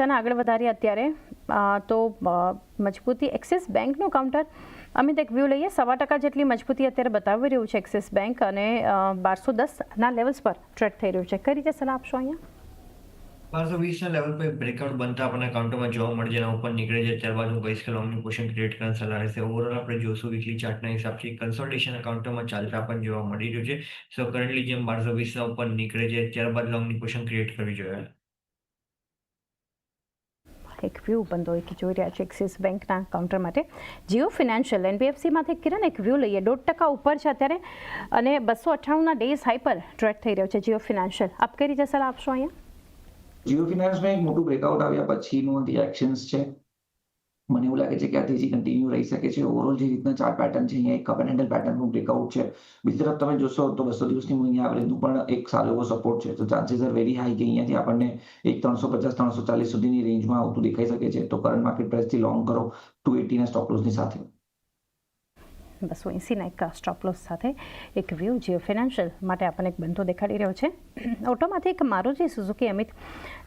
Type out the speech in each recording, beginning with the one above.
ચર્ચાને આગળ વધારીએ અત્યારે તો મજબૂતી એક્સિસ બેંકનું કાઉન્ટર અમિત એક વ્યૂ લઈએ 1.25% જેટલી મજબૂતી અત્યારે બતાવી રહ્યું છે એક્સિસ બેંક અને 1210ના લેવલ્સ પર ટ્રેડ થઈ રહ્યું છે. કઈ રીતે સલાહ આપશો અહીંયા? 1220 લેવલ પર બ્રેકઆઉટ બનતા આપણને કાઉન્ટરમાં જોવા મળે જેના ઉપર નીકળે છે ત્યારબાદ હું કહીશ કે લોંગની પોઝિશન ક્રિએટ કરવાની સલાહ રહેશે. ઓવરઓલ આપણે જોશું વીકલી ચાર્ટના હિસાબથી કન્સોલિડેશન કાઉન્ટરમાં ચાલતા પણ જોવા મળી રહ્યું છે. સો કરન્ટલી જેમ 1220ના ઉપર નીકળે છે ત્યારબાદ લોંગની પોઝિશન ક્રિએટ કરવી જોઈએ. એક વ્યૂ બંધો એક જોઈ રહ્યા છે એક્સિસ બેંકના કાઉન્ટર માટે. જીઓ ફિનાન્શિયલ એનબીએફસીમાંથી કિરણ એક વ્યૂ લઈએ 1.5% ઉપર છે અત્યારે અને 298ના ડેઝ હાઈ પર ટ્રેડ થઈ રહ્યો છે જીઓ ફિનાન્શિયલ. આપ કઈ રીતે સલાહ આપશો અહીંયા? જીઓ ફિનાન્સમાં એક મોટું બ્રેકઆઉટ આવ્યા પછીનું રિએક્શન્સ છે. મને એવું લાગે છે કે આ તેજી કન્ટિન્યુ રહી શકે છે. ઓવરઓલ જે રીતના ચાર્ટ પેટર્ન છે અહીંયા એક કન્ટિનેન્ટલ પેટર્નનું બ્રેકઆઉટ છે. બીજી તરફ તમે જોશો તો 200 દિવસની મૂવીની એવરેજનું પણ એક સારો એવો સપોર્ટ છે. તો ચાન્સીસ આર વેરી હાઈ કે અહીંયાથી આપણને એક 350-340 સુધીની રેન્જમાં આવતું દેખાઈ શકે છે. તો કરંટ માર્કેટ પ્રાઇસથી લોંગ કરો 280ના સ્ટોપ લોસની સાથે. 280ના એક સ્ટોપ લોસ સાથે એક વ્યૂ જીઓ ફિનાન્શિયલ માટે આપણને એક બંધો દેખાડી રહ્યો છે. ઓટોમાંથી એક મારુતિ સુઝુકી અમિત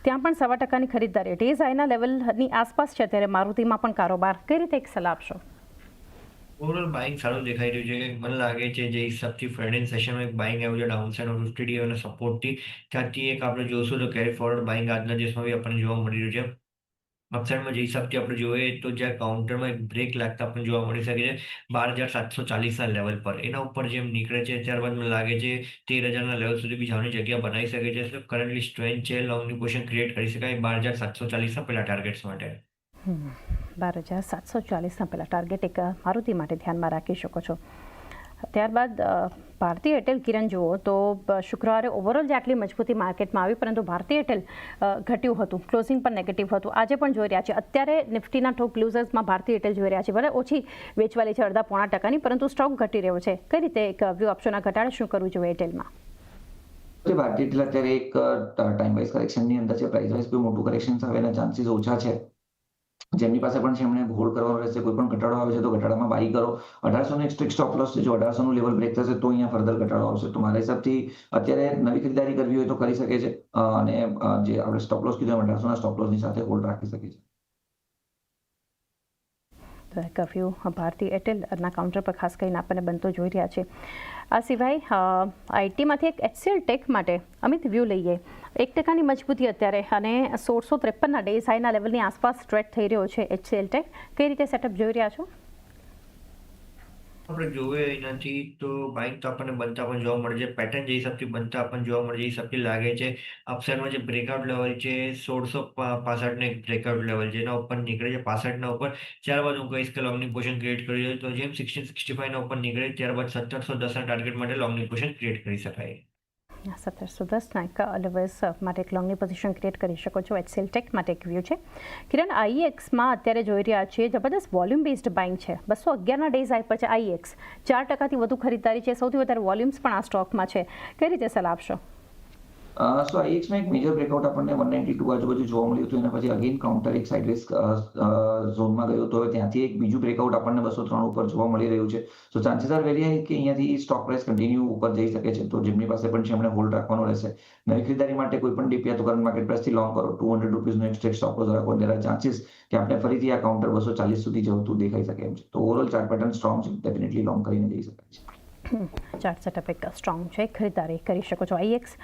ત્યાં પણ 1.25%ની ખરીદદારી ડેઝ હાઈના લેવલની આસપાસ છે અત્યારે મારુતિમાં પણ કારોબાર. કઈ રીતે એક સલાહ આપશો? ઓવરઓલ બાઇંગ સારું દેખાઈ રહ્યું છે. મને લાગે છે જે હિસાબથી ફ્રાઇડે સેશનમાં એક બાઇંગ આવ્યું છે ડાઉનસાઇડ ઓફ 50 ડી અને સપોર્ટથી ત્યાંથી એક આપણે જોશું તો કેરી ફોરવર્ડ બાઇંગ આજના દિવસમાં બી આપણને જોવા મળી રહ્યું છે. અપસાઇડમાં જે હિસાબથી આપણે જોઈએ તો જ્યાં કાઉન્ટરમાં એક બ્રેક લાગતા આપણને જોવા મળી શકે છે 12,740ના લેવલ પર. એના ઉપર જેમ નીકળે છે ત્યારબાદ મને લાગે છે 13,000ના લેવલ સુધી બી જવાની જગ્યા બનાવી શકે છે. એટલે કરન્ટલી સ્ટ્રેન્થ છે લોંગની પોઝિશન ક્રિએટ કરી શકાય 12,740ના પહેલા ટાર્ગેટ્સ માટે. 12,740ના પહેલા ટાર્ગેટ એક મારુતિ માટે ધ્યાનમાં રાખી શકો છો. ત્યારબાદ ભારતીય એરટેલ કિરણ જુઓ તો શુક્રવારે ઓવરઓલ જે આટલી મજબૂતી માર્કેટમાં આવી પરંતુ ભારતીય એરટેલ ઘટ્યું હતું, ક્લોઝિંગ પણ નેગેટિવ હતું. આજે પણ જોઈ રહ્યા છે અત્યારે નિફ્ટીના ટોપ લૂઝર્સમાં ભારતીય એરટેલ જોઈ રહ્યા છે. ભલે ઓછી વેચવાલી છે 0.5%ની પરંતુ સ્ટોક ઘટી રહ્યો છે. કઈ રીતે એક વ્યૂ આપશોના ઘટાડે શું કરવું જોઈએ એરટેલમાં? ભારતીય એરટેલ અત્યારે એક ટાઈમ વાઇઝ કરેક્શનની અંદર છે. પ્રાઇસ વાઇઝ કોઈ મોટું કરેક્શન આવેના ચાન્સીસ ઓછા છે. જેમની પાસે પણ છે એમણે હોલ્ડ કરવાનો રહેશે. કોઈ પણ ઘટાડો આવે છે તો ઘટાડામાં બાય કરો. 1800નો એક સ્ટ્રિક્ટ સ્ટોપ લોસ છે. જો 1800નું લેવલ બ્રેક થશે તો અહીંયા ફર્ધર ઘટાડો આવશે. તો મારા હિસાબથી અત્યારે નવી ખરીદારી કરવી હોય તો કરી શકે છે અને જે આપણે સ્ટોપ લોસ કીધું 1800ના સ્ટોપ લોસની સાથે હોલ્ડ રાખી શકે છે. તો એક વ્યૂ ભારતીય એરટેલના કાઉન્ટર પર ખાસ કરીને આપણને બનતો જોઈ રહ્યા છે. આ સિવાય આઈટીમાંથી એક એચસીએલ ટેક માટે અમિત વ્યૂ લઈએ 1%ની મજબૂતી અત્યારે અને 1653ના ડેઝ હાઈના લેવલની આસપાસ ટ્રેડ થઈ રહ્યો છે એચસીએલ ટેક. કઈ રીતે સેટઅપ જોઈ રહ્યા છો? આપણે જોઈએ એનાથી તો બાઇંગ તો આપણને બનતા પણ જોવા મળે છે. પેટર્ન જે હિસાબથી બનતા આપણને જોવા મળે છે હિસાબથી લાગે છે અપસાઇડમાં જે બ્રેકઆઉટ લેવલ છે 1665નું એક બ્રેકઆઉટ લેવલ છે એના ઉપર નીકળે છે 65ના ઉપર. ત્યારબાદ હું કહીશ કે લોંગની પોઝિશન ક્રિએટ કરી હોય તો જેમ 1665ના ઉપર નીકળે ત્યારબાદ 1710ના ટાર્ગેટ માટે લોંગની પોઝિશન ક્રિએટ કરી શકાય. 1710ના એક લેવલ્સ માટે એક લોંગની પોઝિશન ક્રિએટ કરી શકો છો. એચસીએલ ટેક માટે એક વ્યૂ છે. કિરણ આઈએક્સમાં અત્યારે જોઈ રહ્યા છીએ જબરદસ્ત વોલ્યુમ બેઝડ બાઇંગ છે. 211ના ડેઝ હાઈ પર છે આઈએક્સ. 4%થી વધુ ખરીદદારી છે. સૌથી વધારે વોલ્યુમ્સ પણ આ સ્ટોકમાં છે. કઈ રીતે સલાહ આપશો? સો આઈએક્સમાં એક મેજર બ્રેકઆઉટ આપણને 192 આજુબાજુ જોવા મળ્યું હતું. એના પછી અગેન કાઉન્ટર એક સાઇડવેઝ ઝોનમાં ગયું તો ત્યાંથી એક બીજું બ્રેકઆઉટ આપણને 203 ઉપર જોવા મળી રહ્યું છે. સો ચાન્સીસ આર વેરી હાઈ કે અહીંયાથી સ્ટોક પ્રાઇસ કન્ટિન્યુ ઉપર જઈ શકે છે. તો જેમની પાસે પણ છે એમણે હોલ્ડ રાખવાનો રહેશે. નવી ખરીદારી માટે કોઈ પણ ડીપી તો કરંટ માર્કેટ પ્રાઇસથી લોંગ કરો 200 રૂપીસનો એક સ્ટ્રેટ સ્ટોપ લોસ રાખો. દેર આર ચાન્સીસ કે આપણે ફરીથી આ કાઉન્ટર 240 સુધી જતું દેખાઈ શકે એમ છે. તો ઓવરઓલ ચાર્ટ પેટર્ન સ્ટ્રોંગ છે. ડેફિનેટલી લોંગ કરીને જઈ શકાય છે. ચાર્ટ સેટઅપ એક સ્ટ્રોંગ છે. ખરીદારી કરી શકો છો. આઈએક્સ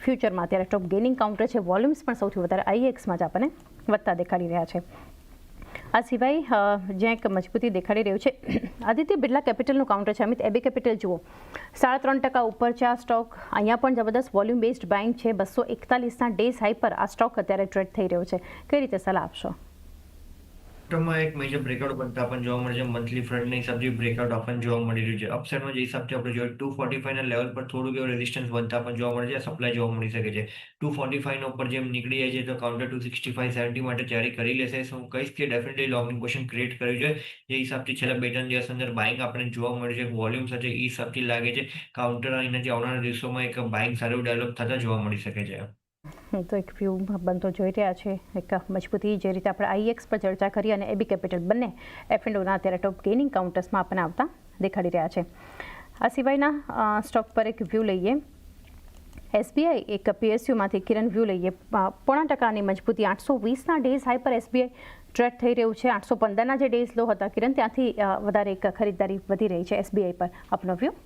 ફ્યુચરમાં અત્યારે ટોપ ગેઇનિંગ કાઉન્ટર છે. વોલ્યુમ્સ પણ સૌથી વધારે આઈએક્સમાં જ આપણને વધતા દેખાડી રહ્યા છે. આ સિવાય જ્યાં એક મજબૂતી દેખાડી રહ્યું છે આદિત્ય બિરલા કેપિટલનું કાઉન્ટર છે. અમિત એબી કેપિટલ જુઓ 3.5% ઉપર છે આ સ્ટોક. અહીંયા પણ જબરદસ્ત વોલ્યુમ બેઝડ બાઇંગ છે. 241ના ડેઝ હાઈ પર આ સ્ટોક અત્યારે ટ્રેડ થઈ રહ્યો છે. કઈ રીતે સલાહ આપશો? માં એક મેજર બ્રેકઆઉટ બનતા આપણને જોવા મળે છે. મંથલી ફ્રન્ટના હિસાબથી બ્રેકઆઉટ આપણને જોવા મળી રહ્યું છે. અપસાઇડમાં જે હિસાબથી આપણે જોઈએ 245ના લેવલ પર થોડુંક એવું રેઝિસ્ટન્સ બનતા આપણને જોવા મળે છે. સપ્લાય જોવા મળી શકે છે. 245ના ઉપર જેમ નીકળી જાય છે તો કાઉન્ટર 265-70 માટે તૈયારી કરી લેશે. હું કહીશ કે ડેફિનેટલી લોંગની પોઝિશન ક્રિએટ કરવી જોઈએ. જે હિસાબથી છેલ્લા 2-3 દિવસ અંદર બાઇંગ આપણને જોવા મળ્યું છે. વોલ્યુમ સાથે એ હિસાબથી લાગે છે કાઉન્ટર અહીંયાથી આવનારા દિવસોમાં એક બાઇંગ સારું ડેવલપ થતા જોવા મળી શકે છે. તો એક વ્યૂ બનતો જોઈ રહ્યા છે. એક મજબૂતી જે રીતે આપણે આઈએક્સ પર ચર્ચા કરી અને એબી કેપિટલ બંને એફ&ઓના અત્યારે ટોપ ગેઇનિંગ કાઉન્ટર્સમાં આપણને આવતા દેખાડી રહ્યા છે. આ સિવાયના સ્ટોક પર એક વ્યૂ લઈએ એસબીઆઈ એક પીએસયુમાંથી કિરણ વ્યૂ લઈએ 0.5%ની મજબૂતી 820ના ડેઝ હાઈ પર એસબીઆઈ ટ્રેડ થઈ રહ્યું છે. 815ના જે ડેઝ લો હતા કિરણ ત્યાંથી વધારે એક ખરીદદારી વધી રહી છે એસબીઆઈ પર. આપનો વ્યૂ?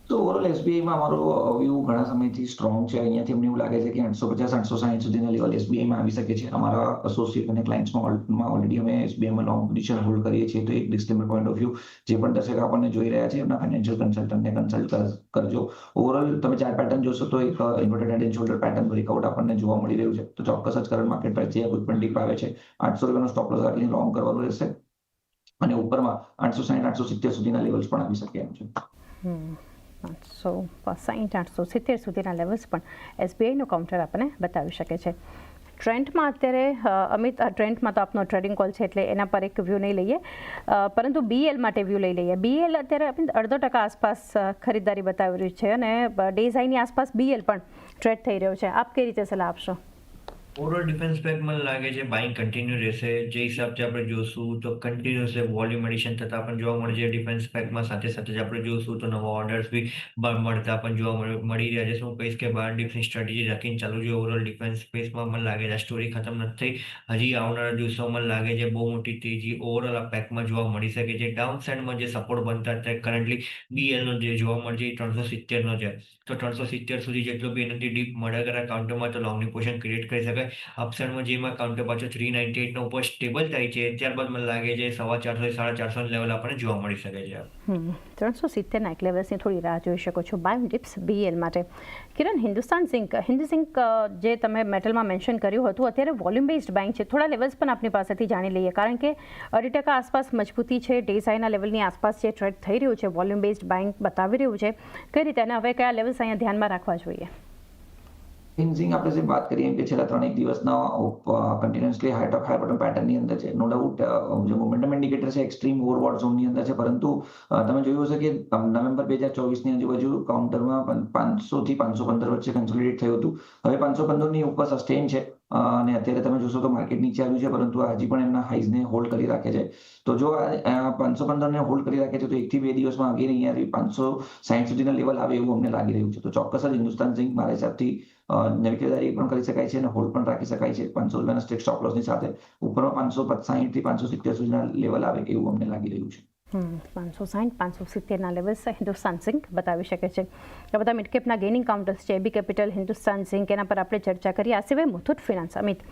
તો ઓવરઓલ એસબીઆઈમાં અમારો વ્યૂ ઘણા સમયથી સ્ટ્રોંગ છે. અહીંયાથી અમને એવું લાગે છે કે 850-860 સુધીના લેવલ એસબીઆઈમાં આવી શકે છે. અમારા એસોસિએટ અને ક્લાયન્ટ્સમાં ઓલરેડી અમે એસબીઆઈમાં લોંગ પોઝિશન હોલ્ડ કરીએ છીએ. તો એક ડિસ્ક્લેમર પોઈન્ટ ઓફ વ્યૂ જે પણ દર્શક આપણને જોઈ રહ્યા છે એમના ફાઇનાન્શિયલ કન્સલ્ટન્ટને કન્સલ્ટ કરજો. ઓવરઓલ તમે ચાર પેટર્ન જોશો તો એક inverted head and shoulder pattern breakout આપણને જોવા મળી રહ્યું છે. તો ચોક્કસ જ કરંટ માર્કેટ પ્રાઇસ જે કોઈ પણ ડીપ આવે છે 800 રૂપિયાનો સ્ટોપ લોસ રાખીને લોંગ કરવાનું રહેશે અને ઉપરમાં 860-870 સુધીના લેવલ્સ પણ આવી શકે એમ છે. 860-870 સુધીના લેવલ્સ પણ એસબીઆઈનું કાઉન્ટર આપણને બતાવી શકે છે. ટ્રેન્ડમાં અત્યારે અમિત, ટ્રેન્ડમાં તો આપનો ટ્રેડિંગ કોલ છે એટલે એના પર એક વ્યૂ નહીં લઈએ, પરંતુ બીએલ માટે વ્યૂ લઈ લઈએ. બીએલ અત્યારે 0.5% આસપાસ ખરીદદારી બતાવી રહ્યું છે અને ડેઝ હાઈની આસપાસ બીએલ પણ ટ્રેડ થઈ રહ્યો છે. આપ કઈ રીતે સલાહ આપશો? ઓવરઓલ ડિફેન્સ પેક મને લાગે છે બાઇંગ કન્ટિન્યુ રહેશે. જે હિસાબથી આપણે જોશું તો કન્ટિન્યુઅસ વોલ્યુમ એડિશન થતા પણ જોવા મળે છે ડિફેન્સ પેકમાં. સાથે સાથે જ આપણે જોશું તો નવા ઓર્ડર્સ બી મળતા પણ જોવા મળી રહ્યા છે. શું કહીશ કે બાર ડિફેન્સ સ્ટ્રેટેજી રાખીને ચાલુ છે ઓવરઓલ ડિફેન્સ સ્પેસમાં. મને લાગે છે આ સ્ટોરી ખતમ નથી થઈ. હજી આવનારા દિવસોમાં મને લાગે છે બહુ મોટી તેજી ઓવરઓલ આ પેકમાં જોવા મળી શકે છે. ડાઉન સાઇડમાં જે સપોર્ટ બનતા અત્યારે કરન્ટલી બીએલનો જે જોવા મળે છે એ 370નો છે. તો 370 સુધી જેટલો બી એનાથી ડીપ મળે કરે કાઉન્ટરમાં તો લોંગની પોઝિશન ક્રિએટ કરી શકાય. અપસાઇડમાં જેમાં કાઉન્ટર પાછો 398 ઉપર સ્ટેબલ થાય છે ત્યારબાદ મને લાગે છે 450-450 લેવલ આપણને જોવા મળી શકે છે. 370ના એક લેવલ્સની થોડી રાહ જોઈ શકો છો બાય ડિપ્સ બીએલ માટે. કિરણ, હિન્દુસ્તાન ઝિંક જે તમે મેટલમાં મેન્શન કર્યું હતું અત્યારે વોલ્યુમ બેઝડ બાઇંગ છે. થોડા લેવલ્સ પણ આપની પાસેથી જાણી લઈએ કારણ કે 2% આસપાસ મજબૂતી છે. ડેઝ હાઈના લેવલની આસપાસ જે ટ્રેડ થઈ રહ્યું છે વોલ્યુમ બેઝડ બાઇંગ બતાવી રહ્યું છે. કઈ રીતે અને હવે કયા લેવલ્સ અહીંયા ધ્યાનમાં રાખવા જોઈએ? હિન્ઝિંગ આપણે જે વાત કરીએ કે છેલ્લા 3-1 દિવસના કન્ટિન્યુઅસલી હાઈ ટોપ હાઈ બોટમ પેટર્નની અંદર છે. નો ડાઉટ જે મોમેન્ટમ ઇન્ડિકેટર છે એક્સ્ટ્રીમ ઓવરબોટ ઝોનની અંદર છે, પરંતુ તમે જોયું હશે કે નવેમ્બર 2024ની આજુબાજુ કાઉન્ટરમાં 500 થી 515 વચ્ચે કન્સોલિડેટ થયું હતું. હવે 515ની ઉપર સસ્ટેન છે અને અત્યારે તમે જોશો તો માર્કેટ નીચે આવ્યું છે, પરંતુ હજી પણ એમના હાઈઝને હોલ્ડ કરી રાખે છે. તો જો 515ને હોલ્ડ કરી રાખે છે તો 1 થી 2 દિવસમાં અગેન અહીંયા 560 સુધીના લેવલ આવે એવું અમને લાગી રહ્યું છે. તો ચોક્કસ જ હિન્દુસ્તાન ઝિંક મારા હિસાબથી નવી ખરીદારી પણ કરી શકાય છે અને હોલ્ડ પણ રાખી શકાય છે 500 રૂપિયાના સ્ટ્રિક્ટ સ્ટોપ લોસની સાથે. ઉપરમાં 560 થી 570 સુધીના લેવલ આવે એવું અમને લાગી રહ્યું છે. 560-570ના લેવલ્સ હિન્દુસ્તાન ઝિંક બતાવી શકે છે. આ બધા મિડકેપના ગેઇનિંગ કાઉન્ટર્સ છે. એબી કેપિટલ, હિન્દુસ્તાન ઝિંક, એના પર આપણે ચર્ચા કરી. આ સિવાય મુથુટ ફિનાન્સ, અમિત,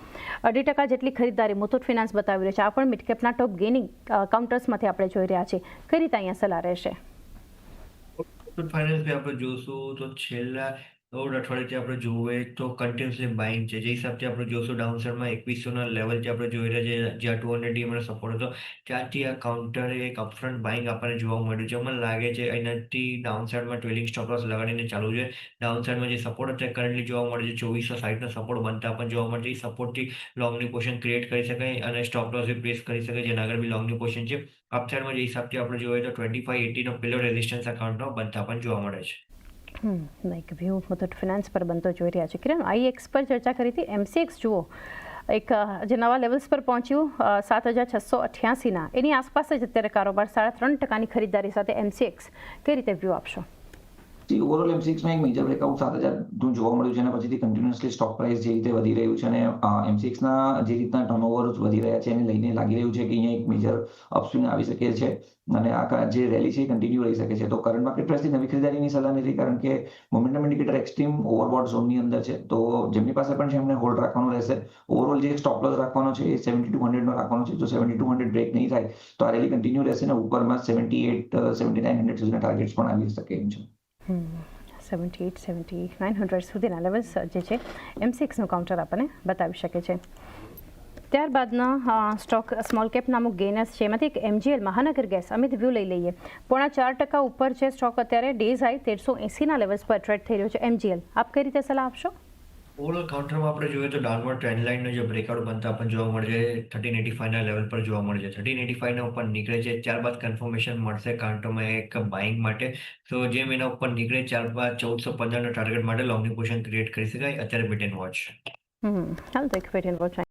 2% જેટલી ખરીદદારી મુથુટ ફિનાન્સ બતાવી રહ્યો છે. આ પણ મિડકેપના ટોપ ગેઇનિંગ કાઉન્ટર્સમાંથી આપણે જોઈ રહ્યા છીએ. કઈ રીતે અહીંયા સલાહ રહેશે? મુથુટ ફાઇનાન્સ આપણે જોશું તો છેલ્લા 14 અઠવાડિયાથી આપણે જોઈએ તો કન્ટિન્યુઅસલી બાઇંગ છે. જે હિસાબથી આપણે જોશું ડાઉન સાઇડમાં 2100ના લેવલથી આપણે જોઈ રહ્યા છીએ જ્યાં 200 ડીએમનો સપોર્ટ હતો ત્યાંથી આ કાઉન્ટરે એક અપફ્રન્ટ બાઇંગ આપણને જોવા મળ્યું છે. મને લાગે છે અહીંયાથી ડાઉન સાઇડમાં ટ્રેલિંગ સ્ટોપ લોસ લગાડીને ચાલુ છે. ડાઉન સાઇડમાં જે સપોર્ટ અત્યારે કરન્ટલી જોવા મળે છે 2460નો સપોર્ટ બનતા પણ જોવા મળે છે. સપોર્ટથી લોંગની પોઝિશન ક્રિએટ કરી શકાય અને સ્ટોપ લોસ બી પ્રેસ કરી શકાય જેના આગળ બી લોંગની પોઝિશન છે. અપસાઇડમાં જે હિસાબથી આપણે જોઈએ તો 2580નો પેલો રેઝિસ્ટન્સ અકાઉન્ટનો બનતા પણ જોવા મળે છે. લાઈક વ્યૂ મુથુટ ફિનાન્સ પર બનતો જોઈ રહ્યા છે. કિરણ, આઈએક્સ પર ચર્ચા કરી હતી. એમસીએક્સ જુઓ એક જે નવા લેવલ્સ પર પહોંચ્યું 7688ના એની આસપાસ જ અત્યારે કારોબાર 3.5%ની ખરીદદારી સાથે એમસીએક્સ. કઈ રીતે વ્યૂ આપશો? ઓવરઓલ એમસીએક્સમાં એક મેજર બ્રેકઆઉટ 7000 જોવા મળ્યું છે અને પછીથી કન્ટિન્યુઅસલી સ્ટોક પ્રાઇસ જે રીતે વધી રહ્યું છે અને એમસીએક્સના જે રીતના ટર્નઓવર વધી રહ્યા છે એને લઈને લાગી રહ્યું છે કે અહીંયા એક મેજર અપસ્વિંગ આવી શકે છે અને આ જે રેલી છે એ કન્ટિન્યુ રહી શકે છે. તો કરંટ માર્કેટ પ્રાઇસથી નવી ખરીદારીની સલાહ નથી કારણ કે મોમેન્ટમ ઇન્ડિકેટર એક્સ્ટ્રીમ ઓવરબોટ ઝોનની અંદર છે. તો જેમની પાસે પણ છે એમને હોલ્ડ રાખવાનું રહેશે. ઓવરઓલ જે સ્ટોપ લોસ રાખવાનો છે એ 7200નો રાખવાનો છે. જો 7200 બ્રેક નહીં થાય તો આ રેલી કન્ટિન્યુ રહેશે ને ઉપરમાં 78-7900 સુધીના ટાર્ગેટ્સ પણ આવી શકે એમ છે. 78-7900 સુધીના લેવલ્સ જે છે એમસીએક્સનું કાઉન્ટર આપણને બતાવી શકે છે. ત્યારબાદના સ્ટોક સ્મોલ કેપના અમુક ગેનર્સ છે. એમાંથી એક એમજીએલ મહાનગર ગેસ, અમિત, વ્યૂ લઈ લઈએ. 4% ઉપર છે સ્ટોક અત્યારે. ડેઝ હાઈ 1380ના લેવલ્સ પર ટ્રેડ થઈ રહ્યો છે એમજીએલ. આપ કઈ રીતે સલાહ આપશો? ઓવરઓલ કાઉન્ટરમાં આપણે જોઈએ તો ડાઉનવર્ડ ટ્રેન્ડ લાઇનનો જે બ્રેકઆઉટ બનતા પણ જોવા મળે છે 1385ના લેવલ પર જોવા મળે છે. 1385ના ઉપર નીકળે છે ત્યારબાદ કન્ફર્મેશન મળશે કાઉન્ટરમાં એક બાઇંગ માટે. તો જેમ એના ઉપર નીકળે ત્યારબાદ 1415ના ટાર્ગેટ માટે લોંગની પોઝિશન ક્રિએટ કરી શકાય. અત્યારે વેટ એન્ડ વોચ. હાલ તો એક વેટ એન્ડ વોચ